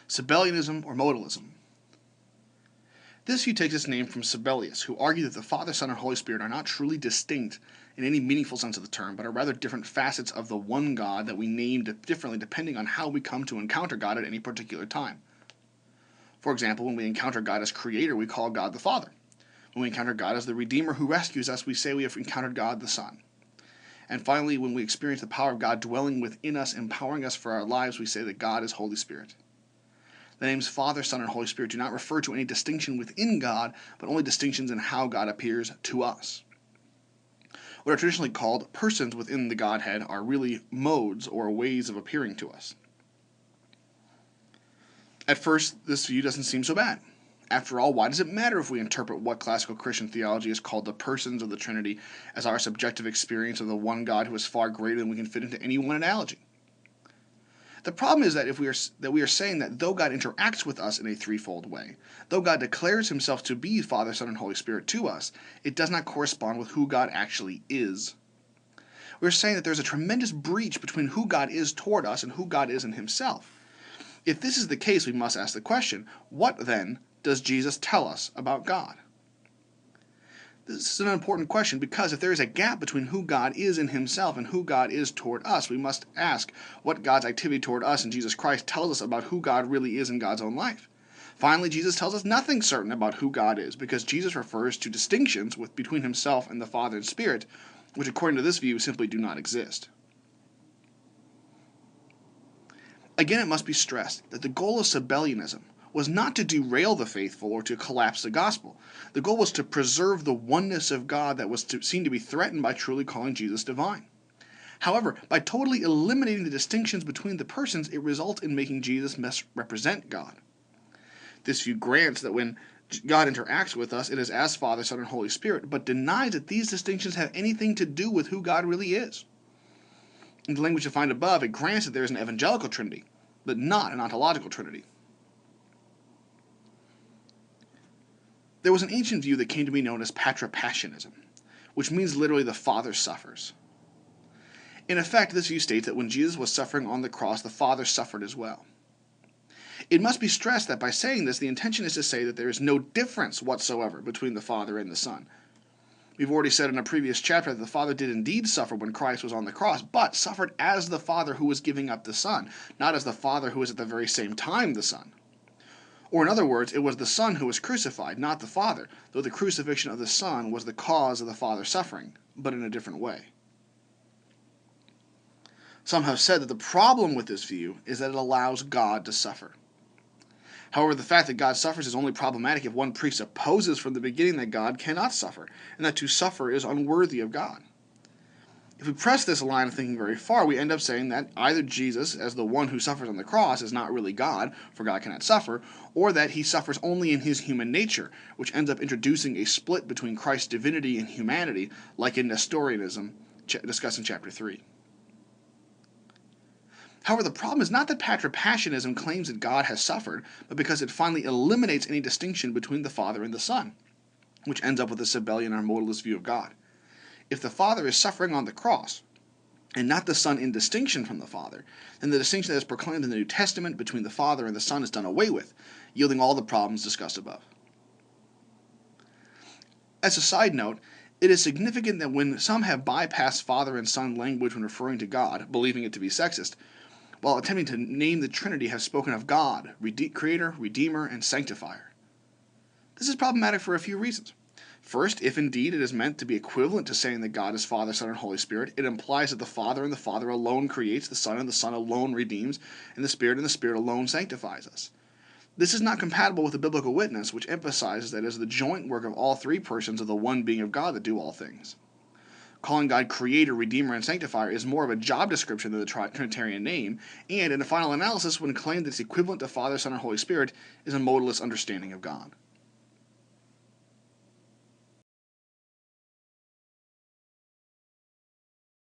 Sabellianism or Modalism. This view takes its name from Sabellius, who argued that the Father, Son, and Holy Spirit are not truly distinct in any meaningful sense of the term, but are rather different facets of the one God that we name differently depending on how we come to encounter God at any particular time. For example, when we encounter God as Creator, we call God the Father. When we encounter God as the Redeemer who rescues us, we say we have encountered God the Son. And finally, when we experience the power of God dwelling within us, empowering us for our lives, we say that God is Holy Spirit. The names Father, Son, and Holy Spirit do not refer to any distinction within God, but only distinctions in how God appears to us. What are traditionally called persons within the Godhead are really modes or ways of appearing to us. At first, this view doesn't seem so bad. After all, why does it matter if we interpret what classical Christian theology is called the persons of the Trinity as our subjective experience of the one God who is far greater than we can fit into any one analogy? The problem is that we are saying that though God interacts with us in a threefold way, though God declares himself to be Father, Son, and Holy Spirit to us, it does not correspond with who God actually is. We're saying that there's a tremendous breach between who God is toward us and who God is in himself. If this is the case, we must ask the question, what then does Jesus tell us about God? This is an important question because if there is a gap between who God is in himself and who God is toward us, we must ask what God's activity toward us in Jesus Christ tells us about who God really is in God's own life. Finally, Jesus tells us nothing certain about who God is because Jesus refers to distinctions between himself and the Father and Spirit, which according to this view simply do not exist. Again, it must be stressed that the goal of Sabellianism was not to derail the faithful or to collapse the gospel. The goal was to preserve the oneness of God that was seen to be threatened by truly calling Jesus divine. However, by totally eliminating the distinctions between the persons, it results in making Jesus misrepresent God. This view grants that when God interacts with us, it is as Father, Son, and Holy Spirit, but denies that these distinctions have anything to do with who God really is. In the language defined above, it grants that there is an evangelical Trinity, but not an ontological Trinity. There was an ancient view that came to be known as Patripassionism, which means literally the Father suffers. In effect, this view states that when Jesus was suffering on the cross, the Father suffered as well. It must be stressed that by saying this, the intention is to say that there is no difference whatsoever between the Father and the Son. We've already said in a previous chapter that the Father did indeed suffer when Christ was on the cross, but suffered as the Father who was giving up the Son, not as the Father who was at the very same time the Son. Or in other words, it was the Son who was crucified, not the Father, though the crucifixion of the Son was the cause of the Father's suffering, but in a different way. Some have said that the problem with this view is that it allows God to suffer. However, the fact that God suffers is only problematic if one presupposes from the beginning that God cannot suffer, and that to suffer is unworthy of God. If we press this line of thinking very far, we end up saying that either Jesus, as the one who suffers on the cross, is not really God, for God cannot suffer, or that he suffers only in his human nature, which ends up introducing a split between Christ's divinity and humanity, like in Nestorianism, discussed in chapter 3. However, the problem is not that Patripassionism claims that God has suffered, but because it finally eliminates any distinction between the Father and the Son, which ends up with the Sabellian or modalist view of God. If the Father is suffering on the cross, and not the Son in distinction from the Father, then the distinction that is proclaimed in the New Testament between the Father and the Son is done away with, yielding all the problems discussed above. As a side note, it is significant that when some have bypassed Father and Son language when referring to God, believing it to be sexist, while attempting to name the Trinity have spoken of God, Creator, Redeemer, and Sanctifier. This is problematic for a few reasons. First, if indeed it is meant to be equivalent to saying that God is Father, Son, and Holy Spirit, it implies that the Father and the Father alone creates, the Son and the Son alone redeems, and the Spirit alone sanctifies us. This is not compatible with the biblical witness, which emphasizes that it is the joint work of all three persons of the one being of God that do all things. Calling God Creator, Redeemer, and Sanctifier is more of a job description than the Trinitarian name, and in a final analysis, when claimed that it's equivalent to Father, Son, and Holy Spirit, is a modalist understanding of God.